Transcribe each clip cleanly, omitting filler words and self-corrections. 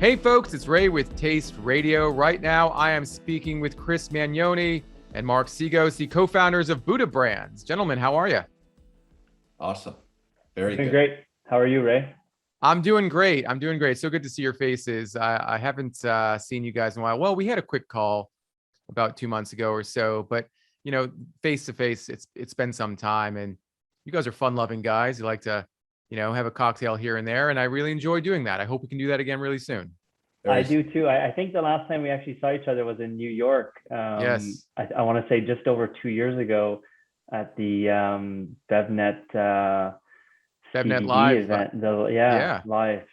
Hey folks, it's Ray with Taste Radio. Right now, I am speaking with Chris Magnone and Mark Cigos, the co-founders of Buddha Brands. Gentlemen, how are you? Awesome. Very Doing good. great. How are you, Ray? I'm doing great. So good to see your faces. I haven't seen you guys in a while. Well, we had a quick call about 2 months ago or so, but face to face, it's been some time, and you guys are fun-loving guys. You like to, have a cocktail here and there, and I really enjoy doing that. I hope we can do that again really soon. I Very, do too. I think the last time we actually saw each other was in New York. Yes, I want to say just over 2 years ago at the BevNet BevNet CBD Live. event. Yeah, Live,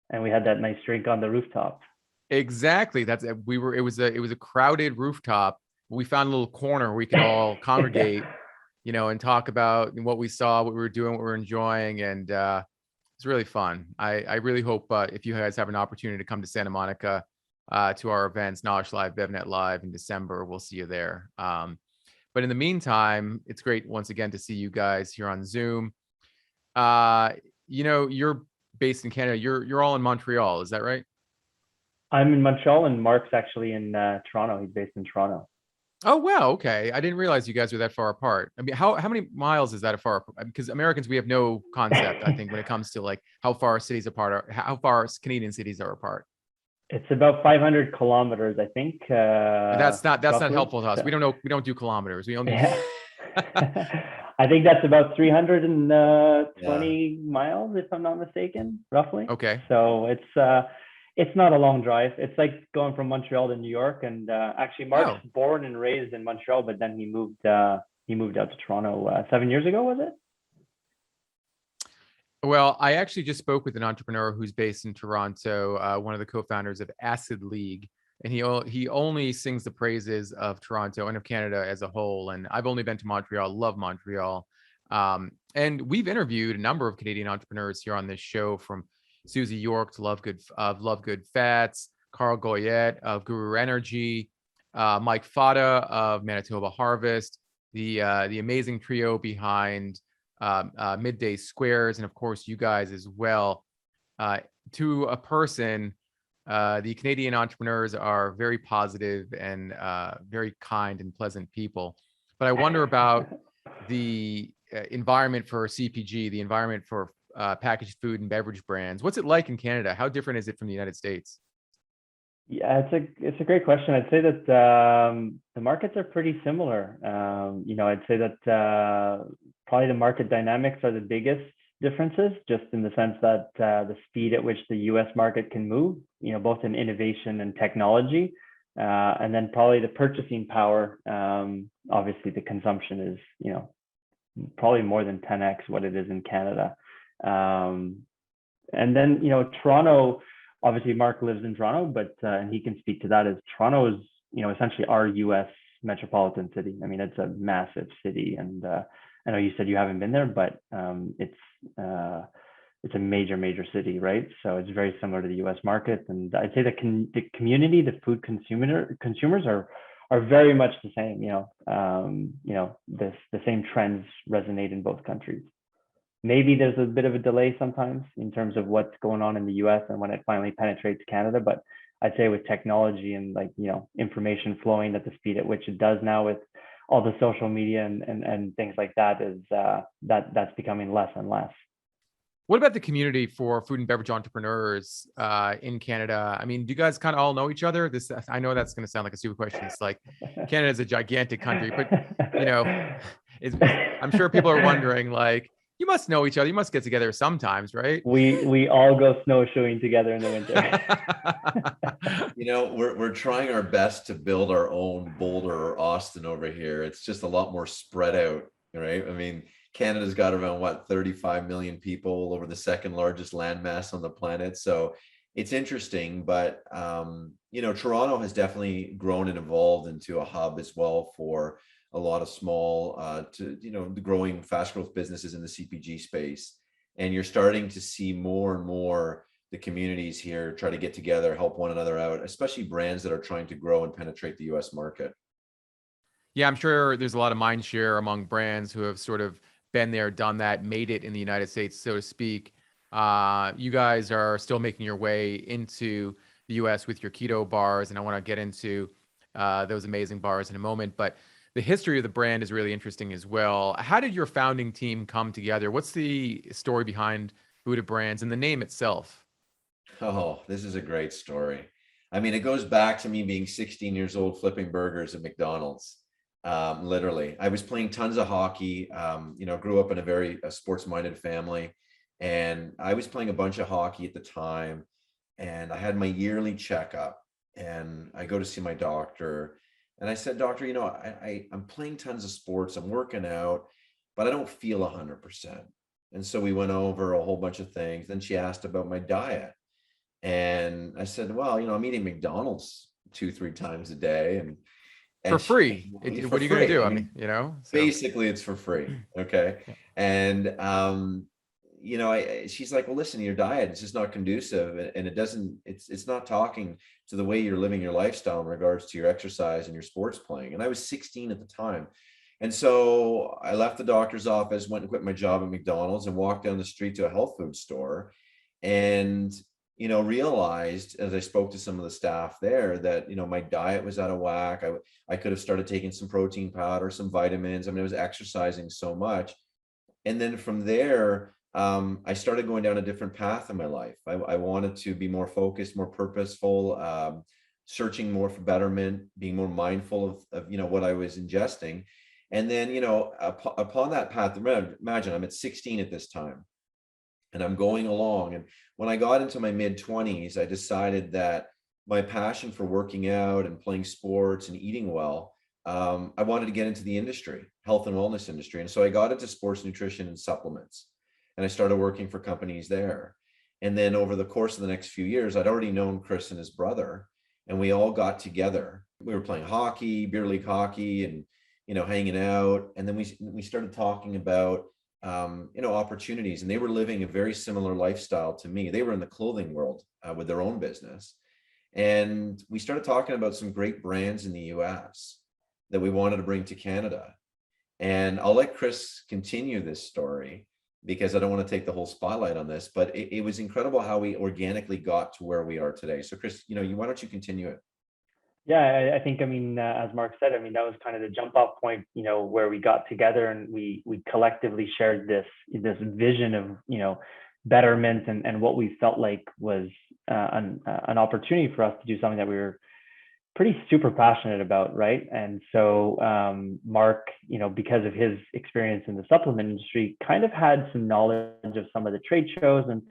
and we had that nice drink on the rooftop. exactly. It was a crowded rooftop. We found a little corner where we could all congregate, and talk about what we saw, what we were doing, what we were enjoying, and it's really fun. I really hope if you guys have an opportunity to come to Santa Monica to our events, Knowledge Live, BevNet Live in December, we'll see you there. But in the meantime, it's great once again to see you guys here on Zoom. You're based in Canada. You're all in Montreal, is that right? I'm in Montreal, and Mark's actually in Toronto. He's based in Toronto. Oh, wow. Okay. I didn't realize you guys were that far apart. I mean, how many miles is that far apart? Because Americans, we have no concept, I think, when it comes to like how far cities apart are, how far Canadian cities are apart. It's about 500 kilometers, I think. That's not Roughly. helpful to us. So, We don't know. We don't do kilometers. We only. yeah. I think that's about 320 yeah. miles, if I'm not mistaken, roughly. Okay. So it's not a long drive. It's like going from Montreal to New York. And actually, Mark's Oh, born and raised in Montreal, but then he moved out to Toronto 7 years ago, was it? well, I actually just spoke with an entrepreneur who's based in Toronto, one of the co-founders of Acid League, and he only sings the praises of Toronto and of Canada as a whole. And I've only been to Montreal, love Montreal, and we've interviewed a number of Canadian entrepreneurs here on this show, from Susie York to Love Good Fats, Carl Goyette of Guru Energy, Mike Fata of Manitoba Harvest, the amazing trio behind Midday Squares, and of course you guys as well. To a person, the Canadian entrepreneurs are very positive and very kind and pleasant people. But I wonder about the environment for CPG, the environment for packaged food and beverage brands. What's it like in Canada? How different is it from the United States? Yeah, it's a great question. I'd say that the markets are pretty similar. I'd say that probably the market dynamics are the biggest differences, just in the sense that the speed at which the U.S. market can move, both in innovation and technology, and then probably the purchasing power. Obviously, the consumption is, probably more than 10x what it is in Canada. And then, Toronto, obviously Mark lives in Toronto, but and he can speak to that, as Toronto is, essentially our US metropolitan city. I mean, it's a massive city, and I know you said you haven't been there, but it's a major city, right? So it's very similar to the US market, and I'd say the community, the food consumers are very much the same. The same trends resonate in both countries. Maybe there's a bit of a delay sometimes in terms of what's going on in the US and when it finally penetrates Canada. But I'd say with technology and, like, information flowing at the speed at which it does now, with all the social media and things like that, is that's becoming less and less. What about the community for food and beverage entrepreneurs in Canada? I mean, do you guys kind of all know each other? I know that's going to sound like a stupid question. It's like Canada is a gigantic country, but I'm sure people are wondering, like, you must know each other. You must get together sometimes, right? We all go snowshoeing together in the winter. We're trying our best to build our own Boulder or Austin over here. It's just a lot more spread out, right? I mean, Canada's got around 35 million people, over the second largest landmass on the planet. So it's interesting, but Toronto has definitely grown and evolved into a hub as well for a lot of small the growing fast growth businesses in the CPG space. And you're starting to see more and more the communities here try to get together, help one another out, especially brands that are trying to grow and penetrate the US market. Yeah, I'm sure there's a lot of mind share among brands who have sort of been there, done that, made it in the United States, so to speak. You guys are still making your way into the US with your keto bars, and I want to get into those amazing bars in a moment. But the history of the brand is really interesting as well. How did your founding team come together? What's the story behind Buddha Brands and the name itself? Oh, this is a great story. I mean, it goes back to me being 16 years old, flipping burgers at McDonald's. Literally, I was playing tons of hockey. Grew up in a very sports-minded family, and I was playing a bunch of hockey at the time. And I had my yearly checkup, and I go to see my doctor, and I said, "Doctor, I'm playing tons of sports. I'm working out, but I don't feel 100%." And so we went over a whole bunch of things. Then she asked about my diet. And I said, well, I'm eating McDonald's 2, 3 times a day, For and free. for What are you going to free. do? I I mean, mean, so basically it's for free. Okay. yeah. And she's like, well, listen, your diet is just not conducive, and it's not talking to the way you're living your lifestyle in regards to your exercise and your sports playing. And I was 16 at the time. And so I left the doctor's office, went and quit my job at McDonald's, and walked down the street to a health food store, and realized as I spoke to some of the staff there that my diet was out of whack. I could have started taking some protein powder, some vitamins. I mean, I was exercising so much. And then from there, I started going down a different path in my life. I wanted to be more focused, more purposeful, searching more for betterment, being more mindful of what I was ingesting. And then upon that path, imagine I'm at 16 at this time, and I'm going along. And when I got into my mid 20s, I decided that my passion for working out and playing sports and eating well, I wanted to get into the industry, health and wellness industry. And so I got into sports nutrition and supplements, and I started working for companies there. And then over the course of the next few years, I'd already known Chris and his brother, and we all got together. We were playing hockey, beer league hockey, and hanging out. And then we started talking about opportunities, and they were living a very similar lifestyle to me. They were in the clothing world with their own business, and we started talking about some great brands in the US that we wanted to bring to Canada. And I'll let Chris continue this story because I don't want to take the whole spotlight on this, but it was incredible how we organically got to where we are today. So Chris, why don't you continue it? Yeah, I think, I mean, as Mark said, I mean, that was kind of the jump off point, where we got together and we collectively shared this vision of, betterment and what we felt like was an opportunity for us to do something that we were pretty super passionate about, right? And so Mark, because of his experience in the supplement industry, kind of had some knowledge of some of the trade shows, and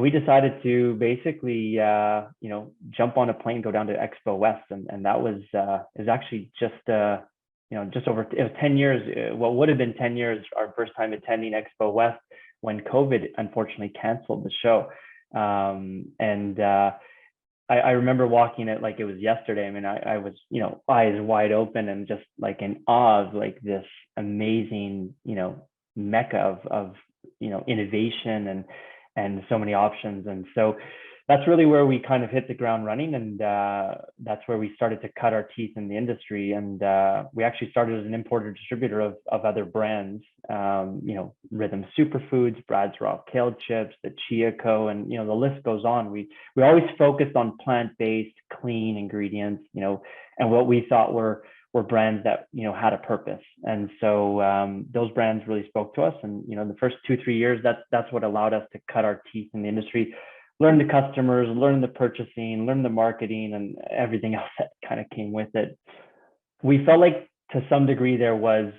we decided to basically, jump on a plane, go down to Expo West, and that was is actually just just over, it was 10 years, what would have been 10 years, our first time attending Expo West when COVID unfortunately canceled the show. I remember walking it like it was yesterday. I mean, I was, eyes wide open and just like in awe of like this amazing, mecca of innovation and so many options. And so that's really where we kind of hit the ground running, and that's where we started to cut our teeth in the industry. And we actually started as an importer distributor of other brands, Rhythm Superfoods, Brad's Raw Kale Chips, the Chia Co, and the list goes on. We always focused on plant-based, clean ingredients, and what we thought were brands that had a purpose. And so those brands really spoke to us. And the first 2-3 years, that's what allowed us to cut our teeth in the industry, learn the customers, learn the purchasing, learn the marketing, and everything else that kind of came with it. We felt like to some degree there was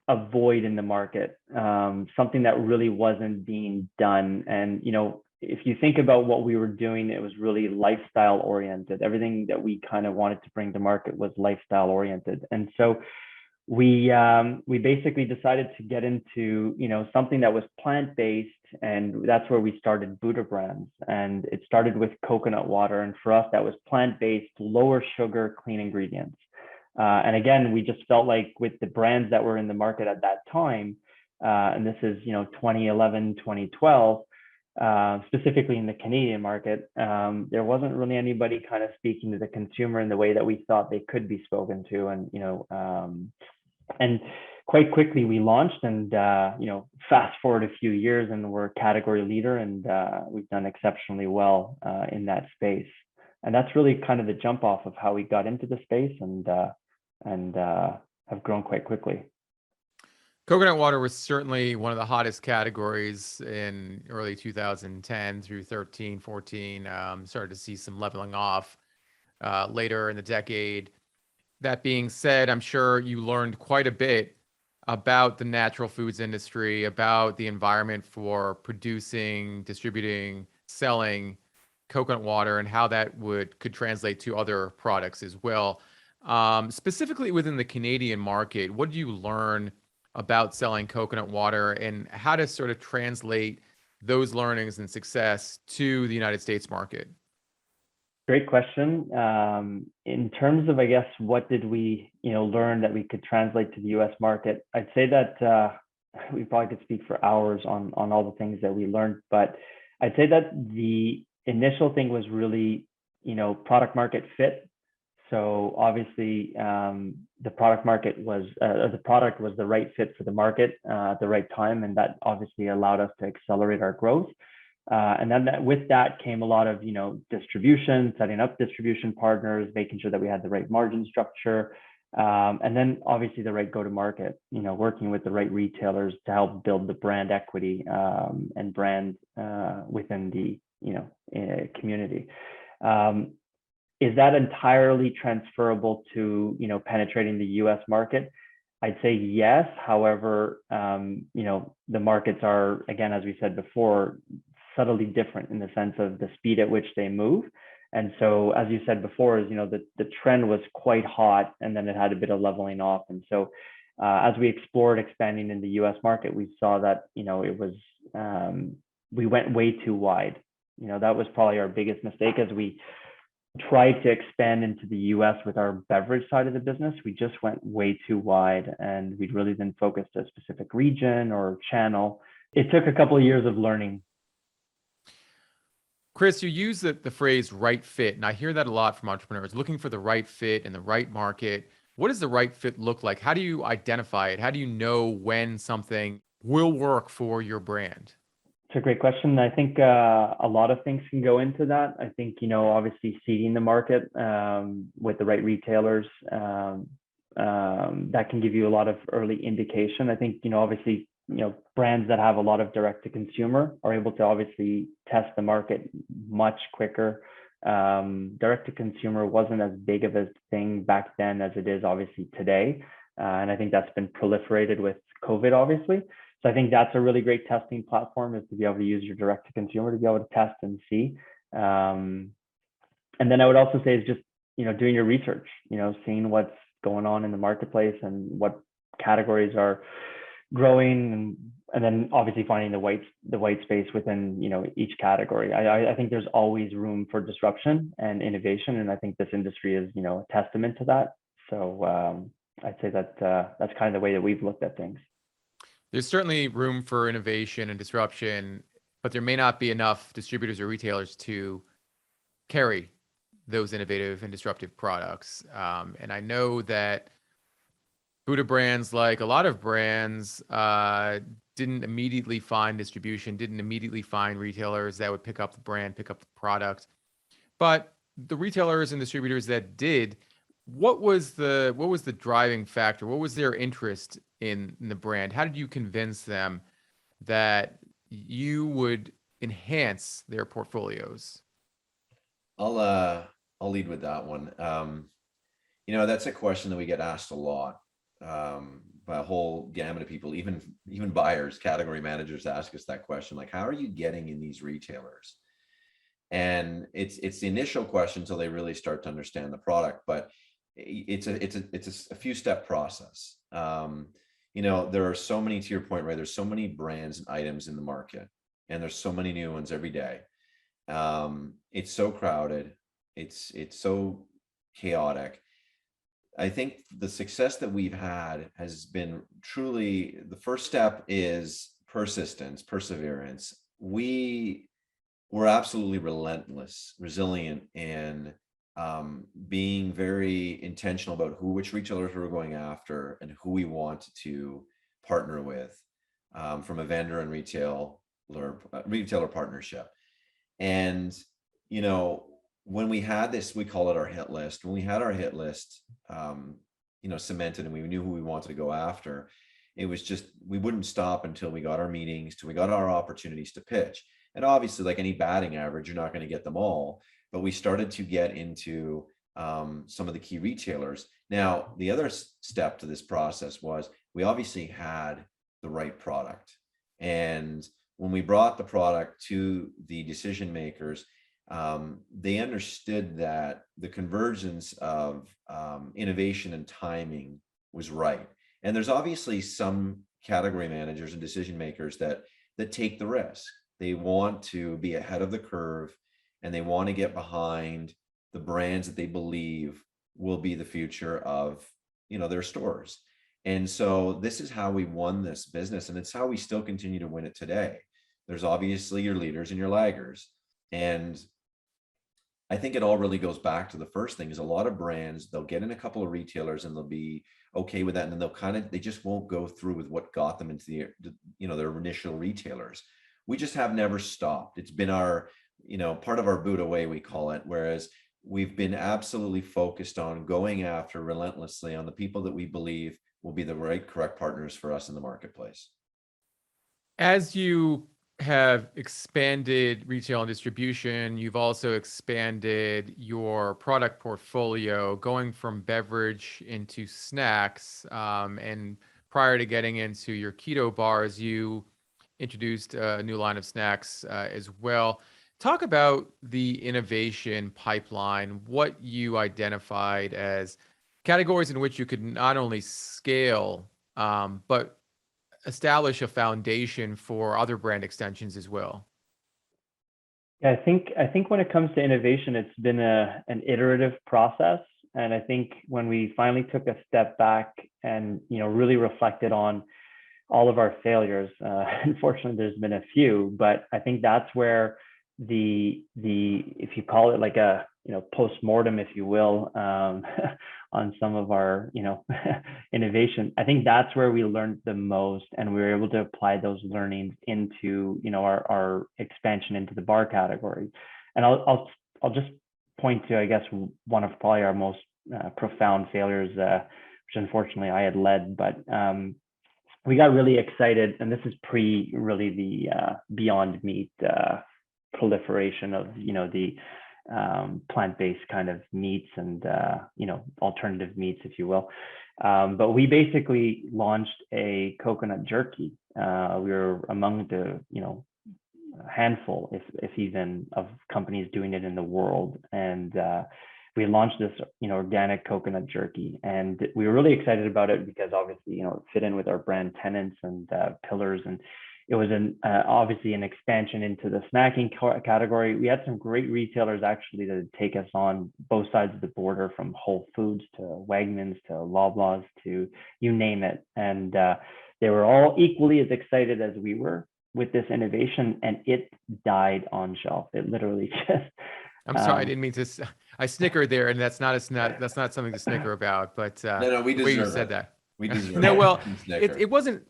a void in the market, something that really wasn't being done. And if you think about what we were doing, it was really lifestyle oriented. Everything that we kind of wanted to bring to market was lifestyle oriented. And so we basically decided to get into something that was plant-based, and that's where we started Buddha Brands. And it started with coconut water, and for us that was plant-based, lower sugar, clean ingredients. And again, we just felt like with the brands that were in the market at that time, and this is 2011, 2012, specifically in the Canadian market, there wasn't really anybody kind of speaking to the consumer in the way that we thought they could be spoken to. And quite quickly we launched, and fast forward a few years and we're a category leader, and we've done exceptionally well in that space. And that's really kind of the jump off of how we got into the space, and have grown quite quickly. Coconut water was certainly one of the hottest categories in early 2010 through 13, 14. Started to see some leveling off later in the decade. That being said, I'm sure you learned quite a bit about the natural foods industry, about the environment for producing, distributing, selling coconut water, and how that could translate to other products as well. Specifically within the Canadian market, what did you learn about selling coconut water, and how to sort of translate those learnings and success to the United States market? Great question. In terms of, I guess, what did we, learn that we could translate to the U.S. market? I'd say that we probably could speak for hours on all the things that we learned, but I'd say that the initial thing was really, product market fit. So obviously, the product was the right fit for the market at the right time, and that obviously allowed us to accelerate our growth. And then with that came a lot of, distribution, setting up distribution partners, making sure that we had the right margin structure, and then obviously the right go-to-market, working with the right retailers to help build the brand equity and brand within the, community. Is that entirely transferable to, penetrating the U.S. market? I'd say yes. However, the markets are, again, as we said before, subtly different in the sense of the speed at which they move. And so, as you said before, is the trend was quite hot, and then it had a bit of leveling off. And so, as we explored expanding in the U.S. market, we saw that it was we went way too wide. That was probably our biggest mistake as we tried to expand into the U.S. with our beverage side of the business. We just went way too wide, and we'd really been focused a specific region or channel. It took a couple of years of learning. Chris, you use the phrase right fit, and I hear that a lot from entrepreneurs, looking for the right fit in the right market. What does the right fit look like? How do you identify it? How do you know when something will work for your brand? It's a great question. I think a lot of things can go into that. I think, obviously seeding the market with the right retailers, that can give you a lot of early indication. I think, obviously, brands that have a lot of direct to consumer are able to obviously test the market much quicker. Direct to consumer wasn't as big of a thing back then as it is obviously today. And I think that's been proliferated with COVID, obviously. So I think that's a really great testing platform, is to be able to use your direct to consumer to be able to test and see. And then I would also say is just, doing your research, seeing what's going on in the marketplace and what categories are growing, and then obviously finding the white space within, each category. I think there's always room for disruption and innovation. And I think this industry is, a testament to that. So I'd say that that's kind of the way that we've looked at things. There's certainly room for innovation and disruption, but there may not be enough distributors or retailers to carry those innovative and disruptive products. And I know that Buddha brands, like a lot of brands, didn't immediately find distribution, didn't immediately find retailers that would pick up the brand, pick up the product. But the retailers and distributors that did, what was the driving factor? What was their interest in the brand? How did you convince them that you would enhance their portfolios? I'll lead with that one. That's a question that we get asked a lot by a whole gamut of people, even buyers, category managers ask us that question, like, how are you getting in these retailers? And it's the initial question until they really start to understand the product, but it's a few step process. There are so many, to your point, right? There's so many brands and items in the market, and there's so many new ones every day. It's so crowded. It's so chaotic. I think the success that we've had has been truly, the first step is persistence, perseverance. We're absolutely relentless, resilient in being very intentional about which retailers we were going after and who we wanted to partner with, from a vendor and retailer partnership. And, when we had this, we call it our hit list. When we had our hit list, cemented, and we knew who we wanted to go after, it was just, we wouldn't stop until we got our meetings, till we got our opportunities to pitch. And obviously, like any batting average, you're not going to get them all, but we started to get into some of the key retailers. Now, the other step to this process was we obviously had the right product. And when we brought the product to the decision makers, they understood that the convergence of innovation and timing was right. And there's obviously some category managers and decision makers that take the risk. They want to be ahead of the curve, and they want to get behind the brands that they believe will be the future of their stores. And so this is how we won this business, and it's how we still continue to win it today. There's obviously your leaders and your laggers. And I think it all really goes back to the first thing is a lot of brands, they'll get in a couple of retailers and they'll be okay with that. And then they just won't go through with what got them into their initial retailers. We just have never stopped. It's been our, part of our Buddha way, we call it, whereas we've been absolutely focused on going after relentlessly on the people that we believe will be the correct partners for us in the marketplace. As you have expanded retail and distribution, you've also expanded your product portfolio, going from beverage into snacks. And prior to getting into your keto bars, you introduced a new line of snacks as well. Talk about the innovation pipeline, what you identified as categories in which you could not only scale, but establish a foundation for other brand extensions as well. Yeah, I think when it comes to innovation, it's been an iterative process. And I think when we finally took a step back and really reflected on all of our failures, unfortunately there's been a few, but I think that's where the if you call it like a post-mortem, if you will, on some of our innovation, I think that's where we learned the most, and we were able to apply those learnings into our expansion into the bar category. And I'll just point to, I guess, one of probably our most profound failures, which unfortunately I had led, but we got really excited, and this is pre really the Beyond Meat proliferation of the plant-based kind of meats and alternative meats, if you will. But we basically launched a coconut jerky. We were among the handful, if even, of companies doing it in the world, and we launched this organic coconut jerky, and we were really excited about it because obviously it fit in with our brand tenets and pillars, and it was obviously an expansion into the snacking category. We had some great retailers actually to take us on both sides of the border, from Whole Foods to Wegmans to Loblaws to you name it. And they were all equally as excited as we were with this innovation, and it died on shelf. It literally just... I'm sorry, I didn't mean to. I snickered there, and that's not something to snicker about. But No, we the way you deserve said it. that. We deserve No, it. well, it wasn't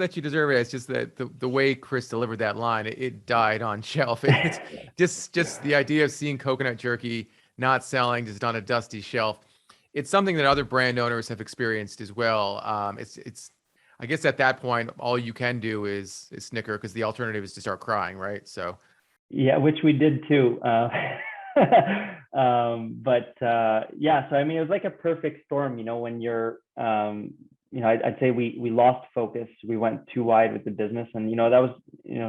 that you deserve it. It's just that the way Chris delivered that line, it died on shelf. It's just the idea of seeing coconut jerky not selling, just on a dusty shelf. It's something that other brand owners have experienced as well. It's I guess at that point, all you can do is snicker, because the alternative is to start crying, right? So yeah, which we did too. So I mean, it was like a perfect storm, when you're I'd say we lost focus. We went too wide with the business, and that was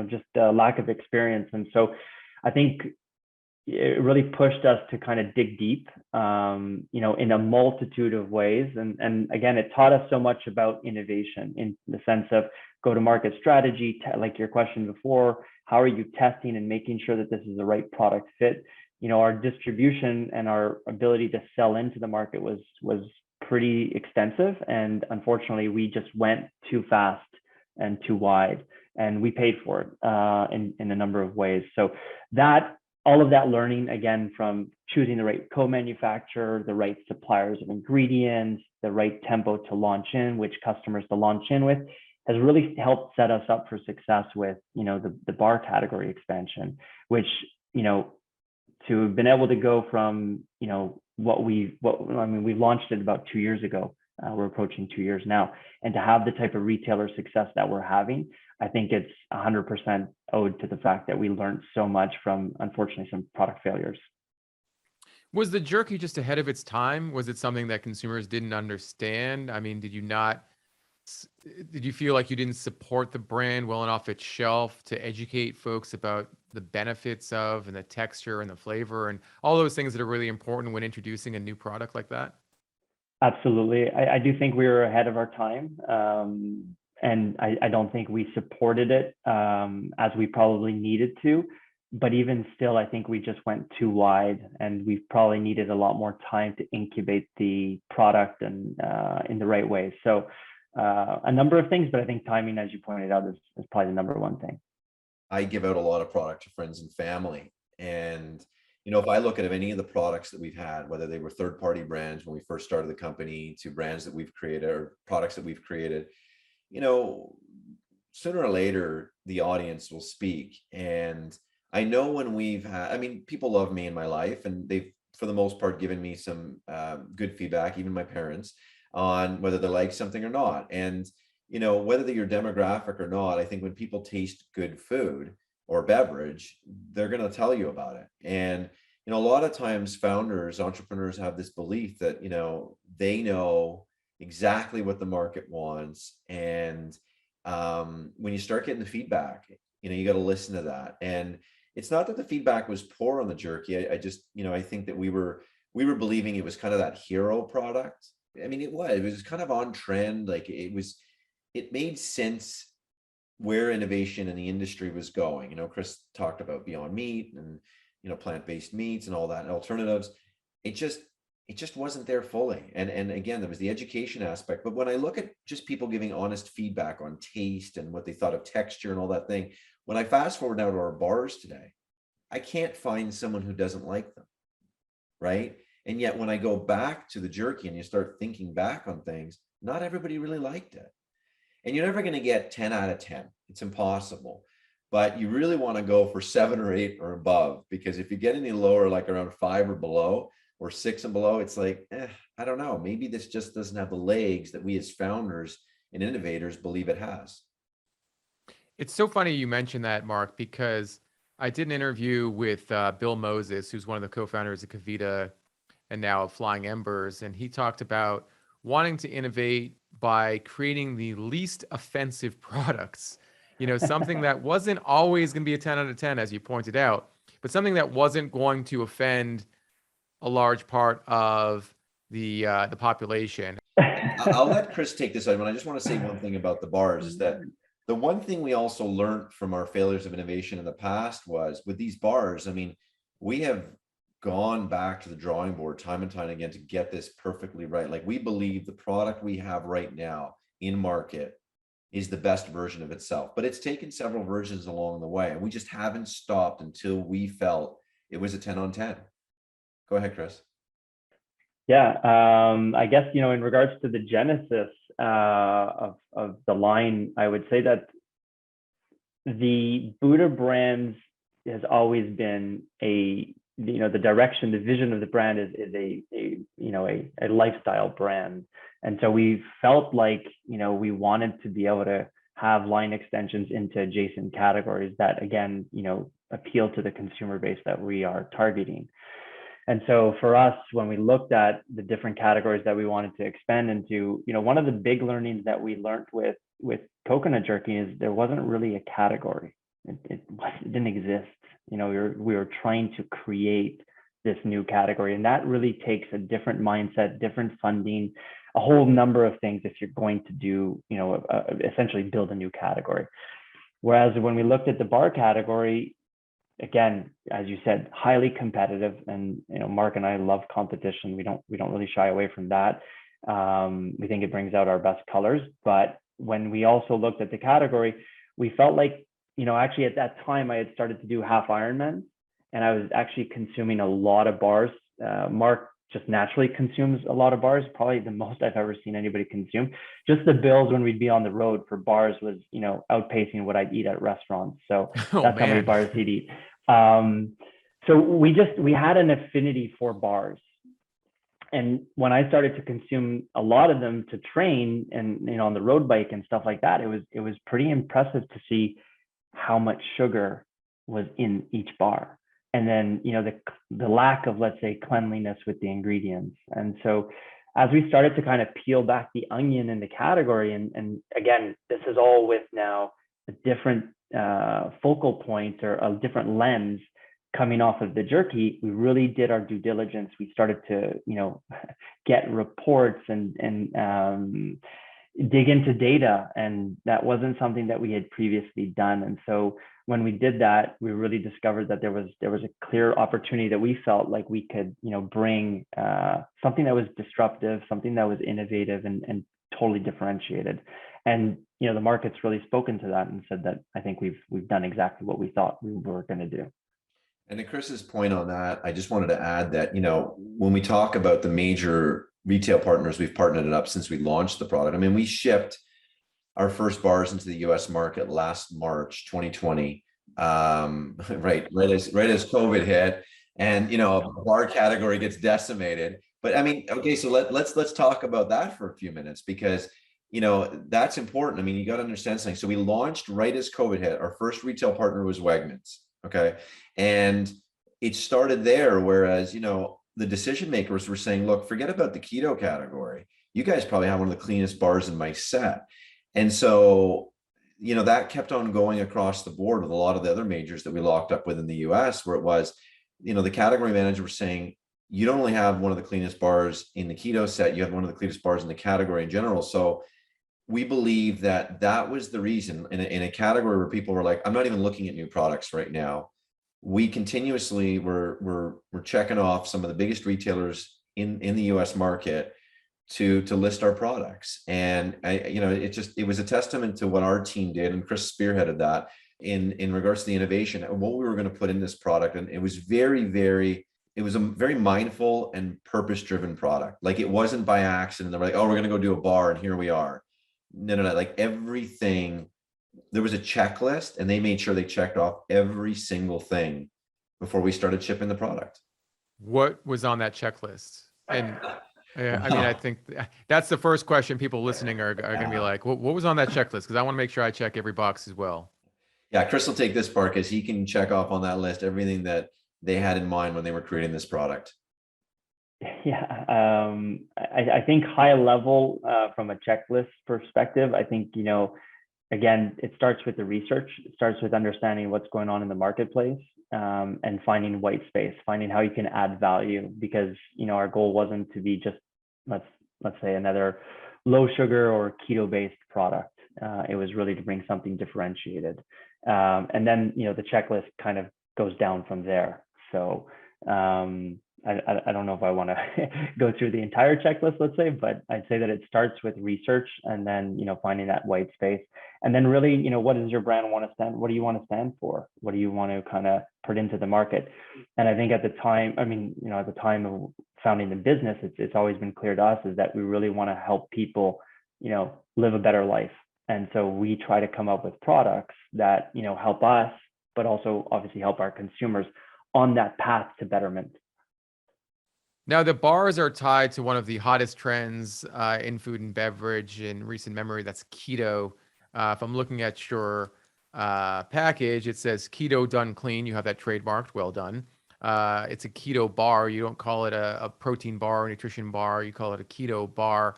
just a lack of experience. And so I think it really pushed us to kind of dig deep, in a multitude of ways. And again, it taught us so much about innovation in the sense of go-to-market strategy, like your question before. How are you testing and making sure that this is the right product fit? Our distribution and our ability to sell into the market was pretty extensive, and unfortunately, we just went too fast and too wide, and we paid for it in a number of ways. So that all of that learning, again, from choosing the right co-manufacturer, the right suppliers of ingredients, the right tempo to launch in, which customers to launch in with, has really helped set us up for success with, the bar category expansion, which, to have been able to go from, we've launched it about 2 years ago. We're approaching 2 years now. And to have the type of retailer success that we're having, I think it's 100% owed to the fact that we learned so much from, unfortunately, some product failures. Was the jerky just ahead of its time? Was it something that consumers didn't understand? I mean, did you feel like you didn't support the brand well enough its shelf to educate folks about the benefits of and the texture and the flavor and all those things that are really important when introducing a new product like that? Absolutely. I do think we were ahead of our time. And I don't think we supported it as we probably needed to. But even still, I think we just went too wide, and we probably needed a lot more time to incubate the product and in the right way. So a number of things, but I think timing, as you pointed out, is probably the number one thing. I give out a lot of product to friends and family. And, if I look at any of the products that we've had, whether they were third-party brands when we first started the company to brands that we've created or products that we've created, sooner or later, the audience will speak. And I know when we've had, people love me in my life, and they've, for the most part, given me some good feedback, even my parents, on whether they like something or not. And, whether you're demographic or not, I think when people taste good food or beverage, they're going to tell you about it. And, a lot of times founders, entrepreneurs have this belief that, they know exactly what the market wants. And when you start getting the feedback, you got to listen to that. And it's not that the feedback was poor on the jerky. I just, I think that we were believing it was kind of that hero product. It was kind of on trend. Like it made sense where innovation in the industry was going. Chris talked about Beyond Meat and, plant-based meats and all that and alternatives. It just wasn't there fully. And again, there was the education aspect. But when I look at just people giving honest feedback on taste and what they thought of texture and all that thing, when I fast forward now to our bars today, I can't find someone who doesn't like them, right? And yet when I go back to the jerky and you start thinking back on things, not everybody really liked it. And you're never going to get 10 out of 10. It's impossible. But you really want to go for 7 or 8 or above, because if you get any lower, like around 5 or below or 6 and below, it's like, I don't know, maybe this just doesn't have the legs that we as founders and innovators believe it has. It's so funny you mentioned that, Mark, because I did an interview with Bill Moses, who's one of the co-founders of Kavita and now of Flying Embers. And he talked about wanting to innovate by creating the least offensive products, something that wasn't always going to be a 10 out of 10, as you pointed out, but something that wasn't going to offend a large part of the population. I'll let Chris take this on. I just want to say one thing about the bars is that the one thing we also learned from our failures of innovation in the past was with these bars, we have gone back to the drawing board time and time again to get this perfectly right. Like, we believe the product we have right now in market is the best version of itself, but it's taken several versions along the way. And we just haven't stopped until we felt it was a 10 on 10. Go ahead, Chris. Yeah, I guess, in regards to the genesis of the line, I would say that the Buddha brands has always been the direction, the vision of the brand is a lifestyle brand. And so we felt like, we wanted to be able to have line extensions into adjacent categories that, again, appeal to the consumer base that we are targeting. And so for us, when we looked at the different categories that we wanted to expand into, one of the big learnings that we learned with coconut jerky is there wasn't really a category. It didn't exist. We were trying to create this new category, and that really takes a different mindset, different funding, a whole number of things if you're going to do, essentially build a new category. Whereas when we looked at the bar category, again, as you said, highly competitive, and Mark and I love competition. We don't really shy away from that. We think it brings out our best colors. But when we also looked at the category, we felt like, actually at that time I had started to do half Ironman, and I was actually consuming a lot of bars. Mark just naturally consumes a lot of bars, probably the most I've ever seen anybody consume. Just the bills when we'd be on the road for bars was, outpacing what I'd eat at restaurants. So Oh that's how many man. bars he'd eat. So we had an affinity for bars. And when I started to consume a lot of them to train and, on the road bike and stuff like that, it was pretty impressive to see how much sugar was in each bar. And then, the lack of, let's say, cleanliness with the ingredients. And so as we started to kind of peel back the onion in the category, and again, this is all with now a different focal point or a different lens coming off of the jerky, we really did our due diligence. We started to, get reports and dig into data, and that wasn't something that we had previously done. And so when we did that, we really discovered that there was a clear opportunity that we felt like we could, bring something that was disruptive, something that was innovative and totally differentiated. And the market's really spoken to that and said that I think we've done exactly what we thought we were going to do. And to Chris's point on that, I just wanted to add that, when we talk about the major retail partners, we've partnered it up since we launched the product. I mean, we shipped our first bars into the US market last March 2020, right as COVID hit, and a bar category gets decimated. But I mean, okay, so let's talk about that for a few minutes, because that's important. I mean, you got to understand something. So we launched right as COVID hit. Our first retail partner was Wegmans. Okay. And it started there. Whereas, the decision makers were saying, look, forget about the keto category. You guys probably have one of the cleanest bars in my set. And so, that kept on going across the board with a lot of the other majors that we locked up with in the US, where it was, the category manager was saying, you don't only have one of the cleanest bars in the keto set, you have one of the cleanest bars in the category in general. So we believe that was the reason in a category where people were like, I'm not even looking at new products right now. We continuously we're checking off some of the biggest retailers in the US market to list our products. And it was a testament to what our team did. And Chris spearheaded that in regards to the innovation and what we were going to put in this product. And it was it was a very mindful and purpose-driven product. Like, it wasn't by accident. They're like, oh, we're going to go do a bar and here we are. No. Like, everything, there was a checklist, and they made sure they checked off every single thing before we started shipping the product. What was on that checklist? And I mean, I think that's the first question people listening are going to be like, what was on that checklist? Because I want to make sure I check every box as well. Yeah, Chris will take this part because he can check off on that list everything that they had in mind when they were creating this product. Yeah, I think high level from a checklist perspective, I think, again, it starts with the research. It starts with understanding what's going on in the marketplace, and finding white space, finding how you can add value, because, our goal wasn't to be just, let's say, another low sugar or keto based product. It was really to bring something differentiated. And then, the checklist kind of goes down from there. So, I don't know if I want to go through the entire checklist, let's say, but I'd say that it starts with research, and then, finding that white space, and then really, what does your brand want to stand? What do you want to stand for? What do you want to kind of put into the market? And I think at the time, at the time of founding the business, it's always been clear to us is that we really want to help people, live a better life. And so we try to come up with products that, help us, but also obviously help our consumers on that path to betterment. Now, the bars are tied to one of the hottest trends in food and beverage in recent memory. That's keto. If I'm looking at your package, it says keto done clean. You have that trademarked. Well done. It's a keto bar. You don't call it a protein bar or nutrition bar. You call it a keto bar.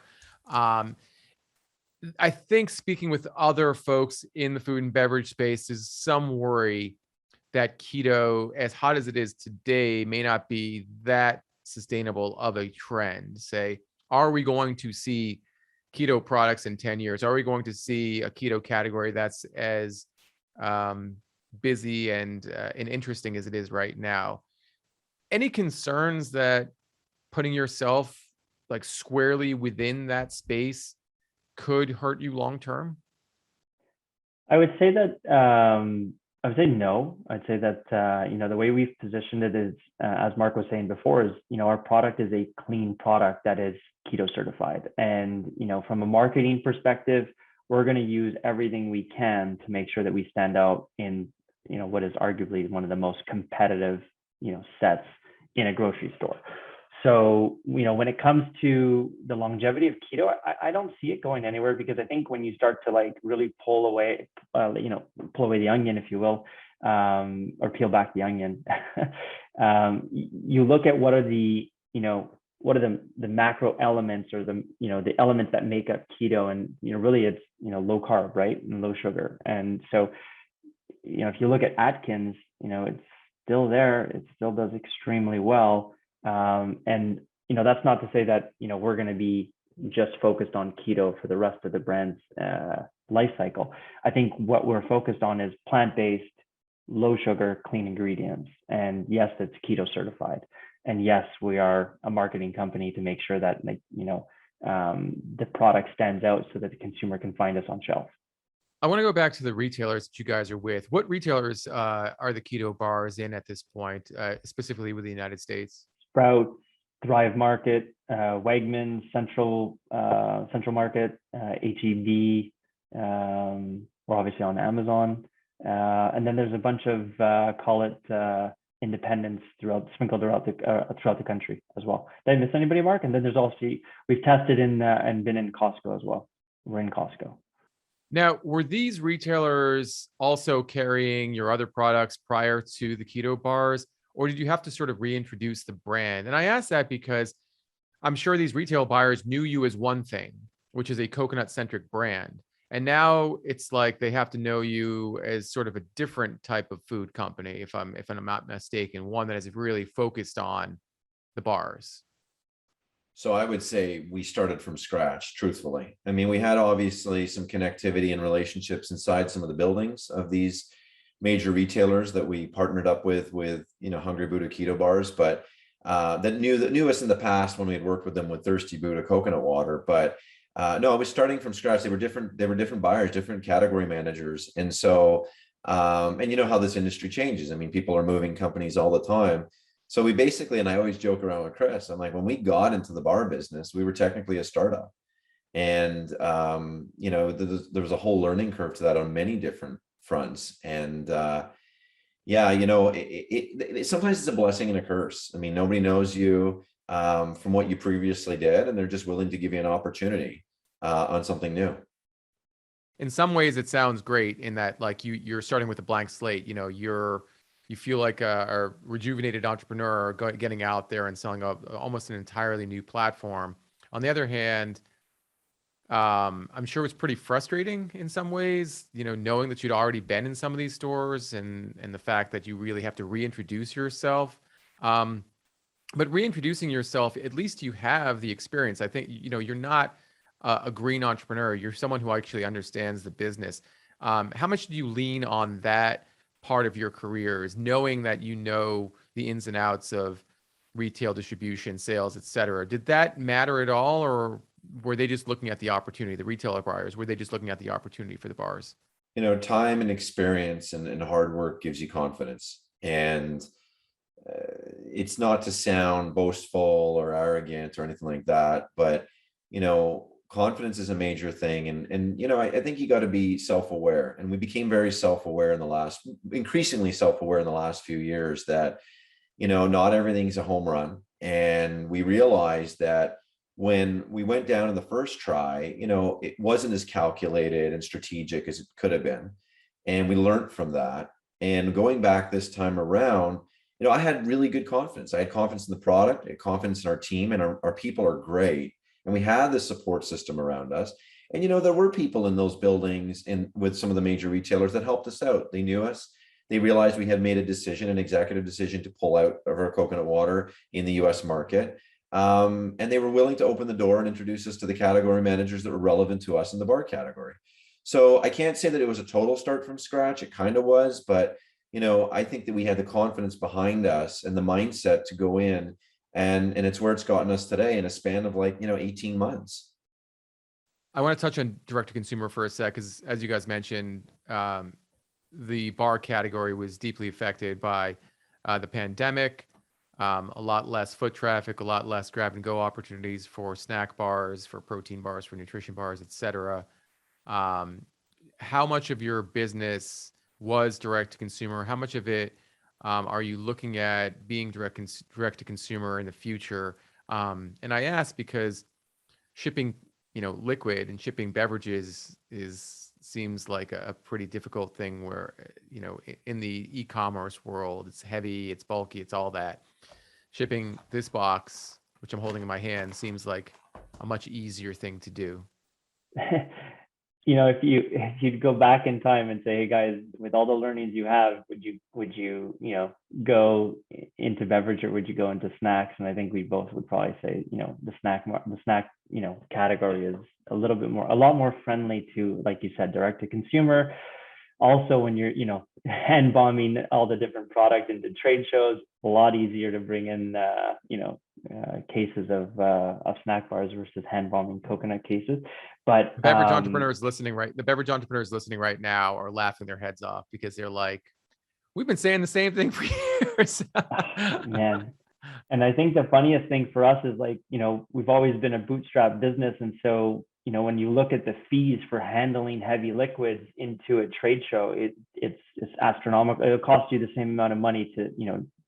I think speaking with other folks in the food and beverage space, is some worry that keto, as hot as it is today, may not be that sustainable of a trend. Say, are we going to see keto products in 10 years? Are we going to see a keto category that's as busy and interesting as it is right now? Any concerns that putting yourself like squarely within that space could hurt you long term? I would say that I would say no. I'd say that the way we've positioned it is, as Mark was saying before, is our product is a clean product that is keto certified, and from a marketing perspective, we're going to use everything we can to make sure that we stand out in what is arguably one of the most competitive sets in a grocery store. So, when it comes to the longevity of keto, I don't see it going anywhere, because I think when you start to like really pull away the onion, if you will, or peel back the onion, you look at what are the macro elements, or the elements that make up keto, and really it's low carb, right, and low sugar. And so if you look at Atkins, it's still there, it still does extremely well. And that's not to say that we're going to be just focused on keto for the rest of the brand's life cycle. I think what we're focused on is plant-based, low sugar, clean ingredients. And yes, it's keto certified. And yes, we are a marketing company to make sure that the product stands out so that the consumer can find us on shelf. I want to go back to the retailers that you guys are with. What retailers are the keto bars in at this point, specifically with the United States? Sprout, Thrive Market, Wegmans, Central Market, HEB. We're obviously on Amazon, and then there's a bunch of independents sprinkled throughout the country as well. Did I miss anybody, Mark? And then there's also, we've tested in and been in Costco as well. We're in Costco. Now, were these retailers also carrying your other products prior to the keto bars, or did you have to sort of reintroduce the brand? And I ask that because I'm sure these retail buyers knew you as one thing, which is a coconut-centric brand. And now it's like they have to know you as sort of a different type of food company, if I'm not mistaken, one that is really focused on the bars. So I would say we started from scratch, truthfully. I mean, we had obviously some connectivity and relationships inside some of the buildings of these major retailers that we partnered up with Hungry Buddha keto bars, but that knew us in the past when we had worked with them with Thirsty Buddha coconut water. But no, it was starting from scratch. They were different buyers, different category managers. And so, and you know how this industry changes. I mean, people are moving companies all the time. So we basically, and I always joke around with Chris, I'm like, when we got into the bar business, we were technically a startup. And, there was a whole learning curve to that on many different fronts. And sometimes it's a blessing and a curse. I mean, nobody knows you from what you previously did, and they're just willing to give you an opportunity on something new. In some ways, it sounds great in that, like, you're starting with a blank slate. You feel like a rejuvenated entrepreneur getting out there and selling almost an entirely new platform. On the other hand, I'm sure it's pretty frustrating in some ways, knowing that you'd already been in some of these stores and the fact that you really have to reintroduce yourself. But reintroducing yourself, at least you have the experience. I think, you're not a green entrepreneur. You're someone who actually understands the business. How much do you lean on that part of your career, is knowing that the ins and outs of retail distribution, sales, et cetera? Did that matter at all, or were they just looking at the opportunity, the retailer buyers, were they just looking at the opportunity for the bars? Time and experience and hard work gives you confidence. And it's not to sound boastful or arrogant or anything like that, but, confidence is a major thing. And I think you got to be self-aware. And we became very self-aware increasingly self-aware in the last few years that, not everything's a home run. And we realized that when we went down in the first try, it wasn't as calculated and strategic as it could have been. And we learned from that. And going back this time around, I had really good confidence. I had confidence in the product, I had confidence in our team, and our people are great. And we had this support system around us. And, there were people in those buildings and with some of the major retailers that helped us out. They knew us. They realized we had made an executive decision to pull out of our coconut water in the US market. And they were willing to open the door and introduce us to the category managers that were relevant to us in the bar category. So I can't say that it was a total start from scratch. It kind of was, but, I think that we had the confidence behind us and the mindset to go in. And it's where it's gotten us today in a span of 18 months. I want to touch on direct to consumer for a sec, because as you guys mentioned, the bar category was deeply affected by the pandemic. A lot less foot traffic, a lot less grab and go opportunities for snack bars, for protein bars, for nutrition bars, etc. Um, how much of your business was direct to consumer? How much of it are you looking at being direct to consumer in the future? And I ask because shipping, liquid and shipping beverages seems like a pretty difficult thing where, in the e-commerce world, it's heavy, it's bulky, it's all that. Shipping this box, which I'm holding in my hand, seems like a much easier thing to do. If you'd go back in time and say, hey guys, with all the learnings you have, would you go into beverage, or would you go into snacks? And I think we both would probably say, the snack category is a lot more friendly to, like you said, direct to consumer. Also, when you're hand bombing all the different products into trade shows, a lot easier to bring in cases of snack bars versus hand bombing coconut cases. But The beverage entrepreneurs listening right now are laughing their heads off because they're like, we've been saying the same thing for years. Man, and I think the funniest thing for us is, like, we've always been a bootstrap business. And so, when you look at the fees for handling heavy liquids into a trade show, it's astronomical. It'll cost you the same amount of money to,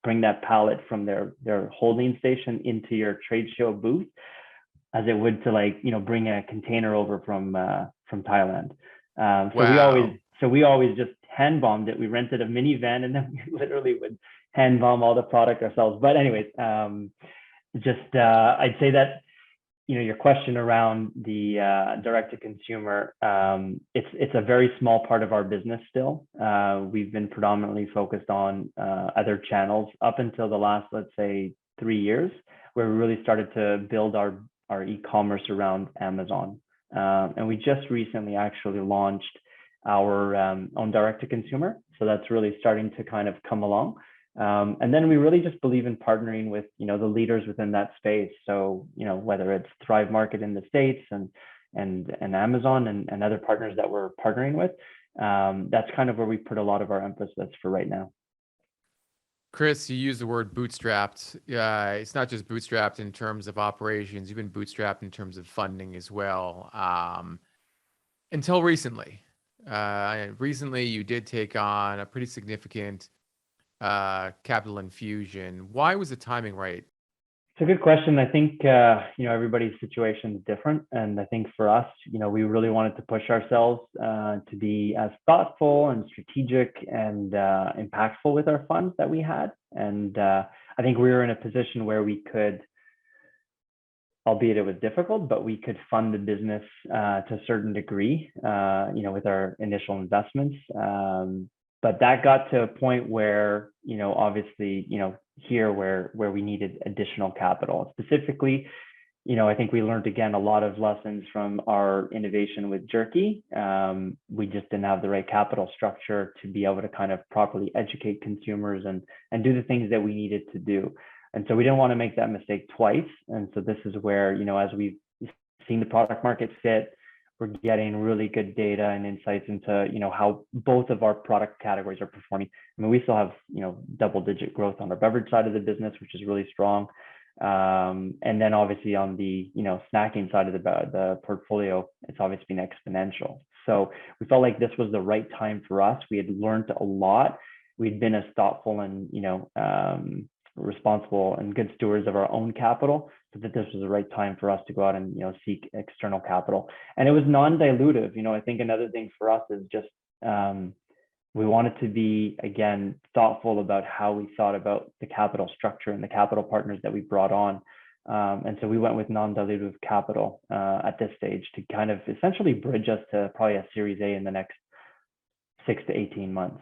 bring that pallet from their holding station into your trade show booth as it would to, like, bring a container over from Thailand. Wow. So we always just hand bombed it. We rented a minivan, and then we literally would hand bomb all the product ourselves. But anyways, I'd say that, your question around the direct to consumer, it's a very small part of our business still. We've been predominantly focused on other channels up until the last, let's say, 3 years, where we really started to build our e-commerce around Amazon. And we just recently actually launched our own direct to consumer. So that's really starting to kind of come along. And then we really just believe in partnering with, the leaders within that space. So, whether it's Thrive Market in the States and Amazon and other partners that we're partnering with, that's kind of where we put a lot of our emphasis for right now. Chris, you use the word bootstrapped. It's not just bootstrapped in terms of operations. You've been bootstrapped in terms of funding as well. Until recently. Recently, you did take on a pretty significant capital infusion. Why was the timing right? It's a good question. I think, everybody's situation is different. And I think for us, we really wanted to push ourselves to be as thoughtful and strategic and impactful with our funds that we had. And I think we were in a position where we could, albeit it was difficult, but we could fund the business to a certain degree, with our initial investments. But that got to a point where, obviously, here where we needed additional capital. Specifically, I think we learned, again, a lot of lessons from our innovation with jerky. We just didn't have the right capital structure to be able to kind of properly educate consumers and do the things that we needed to do. And so we didn't want to make that mistake twice. And so this is where, as we've seen the product market fit, we're getting really good data and insights into, how both of our product categories are performing. I mean, we still have, double-digit growth on our beverage side of the business, which is really strong. And then obviously on the, snacking side of the portfolio, it's obviously been exponential. So we felt like this was the right time for us. We had learned a lot. We'd been as thoughtful and, responsible and good stewards of our own capital, so that this was the right time for us to go out and, seek external capital. And it was non-dilutive. I think another thing for us is just, we wanted to be, again, thoughtful about how we thought about the capital structure and the capital partners that we brought on. And so we went with non-dilutive capital at this stage to kind of essentially bridge us to probably a Series A in the next 6 to 18 months.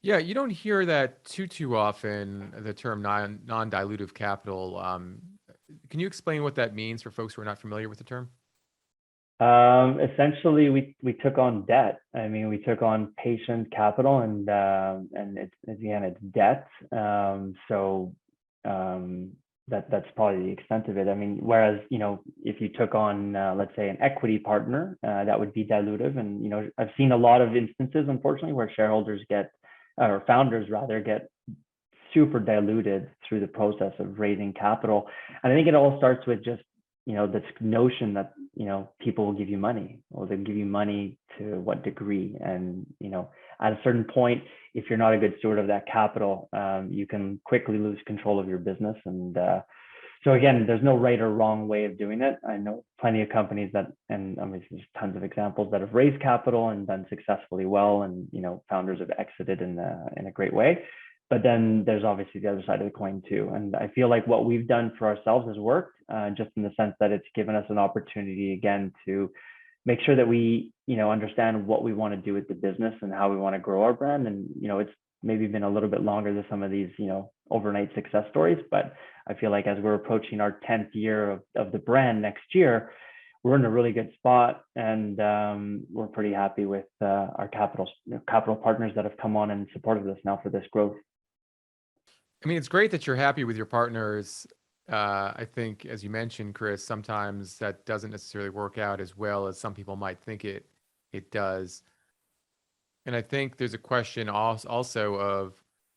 Yeah, you don't hear that too often, the term non-dilutive capital. Can you explain what that means for folks who are not familiar with the term? Essentially, we took on debt. I mean, we took on patient capital, and it's debt. that's probably the extent of it. I mean, whereas, if you took on, let's say, an equity partner, that would be dilutive. And, I've seen a lot of instances, unfortunately, where shareholders or founders rather, get super diluted through the process of raising capital. And I think it all starts with just, this notion that, people will give you money. Well, they'll give you money to what degree? And, at a certain point, if you're not a good steward of that capital, you can quickly lose control of your business. And so again, there's no right or wrong way of doing it. I know plenty of companies and I mean, there's tons of examples that have raised capital and done successfully well, and founders have exited in a great way. But then there's obviously the other side of the coin too. And I feel like what we've done for ourselves has worked, just in the sense that it's given us an opportunity again to make sure that we, understand what we want to do with the business and how we want to grow our brand. And, it's maybe been a little bit longer than some of these, overnight success stories, but I feel like as we're approaching our 10th year of the brand next year, we're in a really good spot, and we're pretty happy with our capital partners that have come on and supported us now for this growth. I mean, it's great that you're happy with your partners. I think, as you mentioned, Chris, sometimes that doesn't necessarily work out as well as some people might think it does. And I think there's a question also of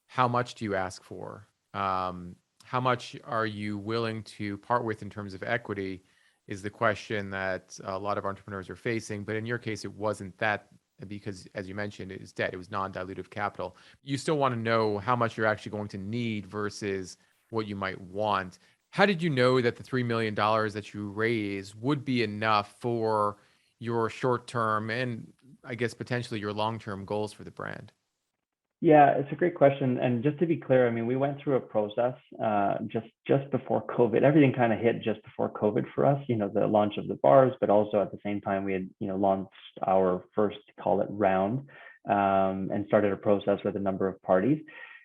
how much do you ask for? How much are you willing to part with in terms of equity is the question that a lot of entrepreneurs are facing. But in your case, it wasn't that, because, as you mentioned, it was debt. It was non-dilutive capital. You still want to know how much you're actually going to need versus what you might want. How did you know that the $3 million that you raised would be enough for your short-term and, I guess, potentially your long-term goals for the brand? Yeah, it's a great question. And just to be clear, I mean, we went through a process just before COVID. Everything kind of hit just before COVID for us, the launch of the bars, but also at the same time we had, launched our first, call it, round, and started a process with a number of parties.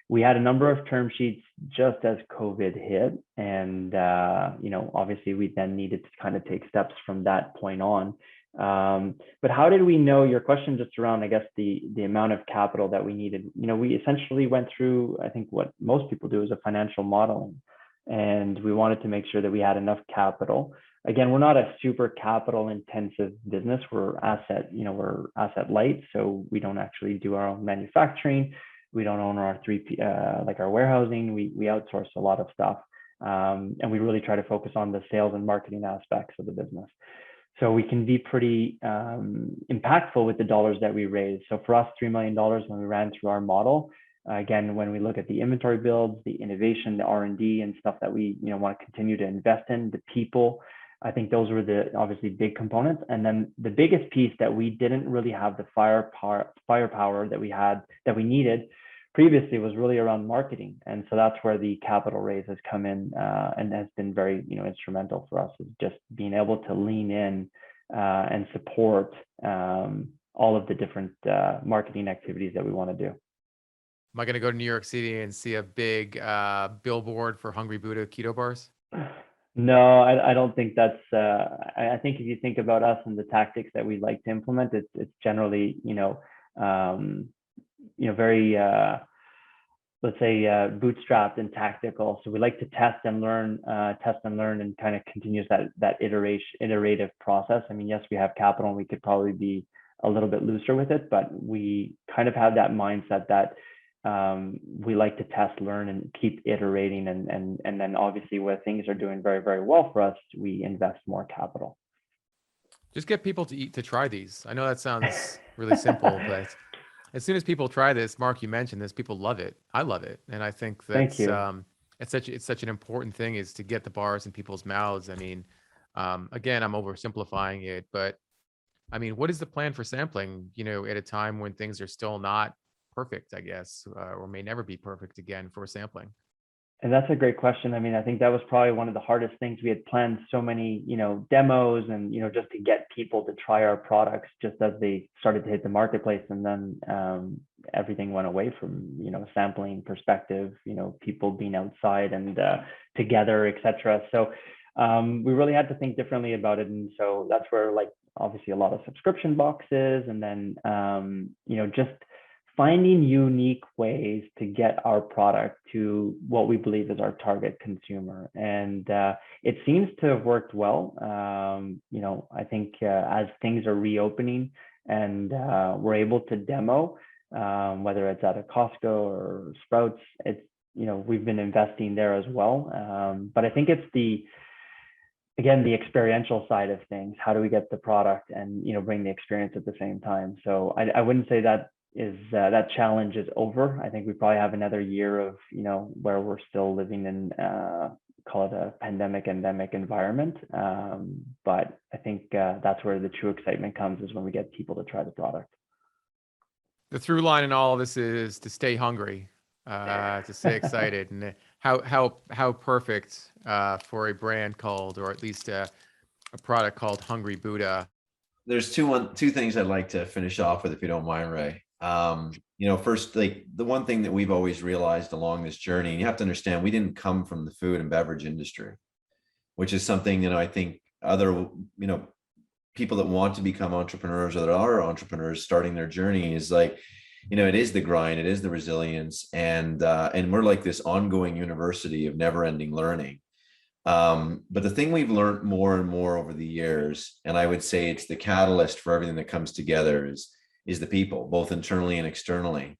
We had a number of term sheets just as COVID hit. And, obviously we then needed to kind of take steps from that point on. But how did we know? Your question just around, I guess, the amount of capital that we needed. We essentially went through, I think what most people do, is a financial modeling, and we wanted to make sure that we had enough capital. Again, we're not a super capital intensive business. We're asset light, so we don't actually do our own manufacturing. We don't own our like our warehousing. We outsource a lot of stuff, and we really try to focus on the sales and marketing aspects of the business. So we can be pretty impactful with the dollars that we raise. So for us, $3 million when we ran through our model, again, when we look at the inventory builds, the innovation, the R&D and stuff that we want to continue to invest in, the people, I think those were the obviously big components. And then the biggest piece that we didn't really have the firepower that we needed previously was really around marketing. And so that's where the capital raise has come in, and has been very, instrumental for us, is just being able to lean in and support all of the different marketing activities that we want to do. Am I going to go to New York City and see a big billboard for Hungry Buddha keto bars? No, I don't think that's. I think if you think about us and the tactics that we like to implement, it's generally, very, let's say, bootstrapped and tactical. So we like to test and learn, and kind of continues that iterative process. I mean, yes, we have capital and we could probably be a little bit looser with it, but we kind of have that mindset that we like to test, learn, and keep iterating. And then obviously where things are doing very, very well for us, we invest more capital. Just get people to try these. I know that sounds really simple, but as soon as people try this, Mark, you mentioned this, people love it. I love it. And I think that's, it's such an important thing, is to get the bars in people's mouths. I mean, again, I'm oversimplifying it, but I mean, what is the plan for sampling, at a time when things are still not perfect, I guess, or may never be perfect again for sampling? And that's a great question. I mean, I think that was probably one of the hardest things. We had planned so many, demos and, just to get people to try our products just as they started to hit the marketplace. And then everything went away from, sampling perspective, people being outside and together, et cetera. So we really had to think differently about it. And so that's where, like, obviously a lot of subscription boxes, and then, just finding unique ways to get our product to what we believe is our target consumer. And it seems to have worked well. I think as things are reopening and we're able to demo, whether it's at a Costco or Sprouts, we've been investing there as well. But I think it's the experiential side of things. How do we get the product and bring the experience at the same time? So I wouldn't say that challenge is over. I think we probably have another year of where we're still living in call it a pandemic endemic environment. But I think that's where the true excitement comes, is when we get people to try the product. The through line in all of this is to stay hungry, to stay excited, and how perfect for a brand called, or at least a product called Hungry Buddha. There's two things I'd like to finish off with, if you don't mind, Ray. First, like, the one thing that we've always realized along this journey, and you have to understand, we didn't come from the food and beverage industry, which is something, I think other, people that want to become entrepreneurs or that are entrepreneurs starting their journey is like, it is the grind, it is the resilience, and we're like this ongoing university of never-ending learning. But the thing we've learned more and more over the years, and I would say it's the catalyst for everything that comes together, is the people, both internally and externally.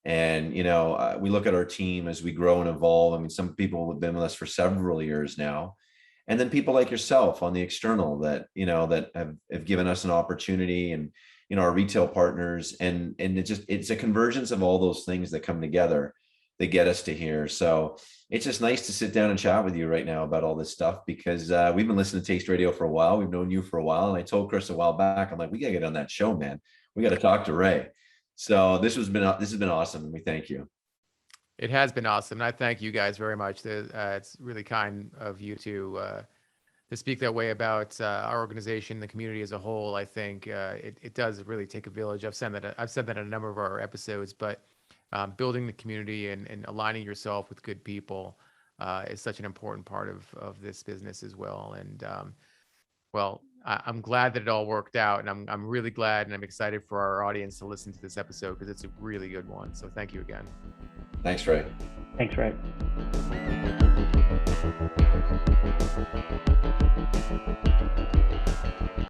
And we look at our team as we grow and evolve. I mean, some people have been with us for several years now, and then people like yourself on the external that that have given us an opportunity, and our retail partners, and it's a convergence of all those things that come together that get us to here. So it's just nice to sit down and chat with you right now about all this stuff, because we've been listening to Taste Radio for a while. We've known you for a while, and I told Chris a while back, I'm like, we gotta get on that show, man. We got to talk to Ray. So this has been awesome, and we thank you. It has been awesome, and I thank you guys very much. It's really kind of you to speak that way about our organization, the community as a whole. I think it does really take a village. I've said that in a number of our episodes, but building the community and aligning yourself with good people is such an important part of this business as well. And I'm glad that it all worked out, and I'm really glad, and I'm excited for our audience to listen to this episode, because it's a really good one. So thank you again. Thanks, Ray. Thanks, Ray.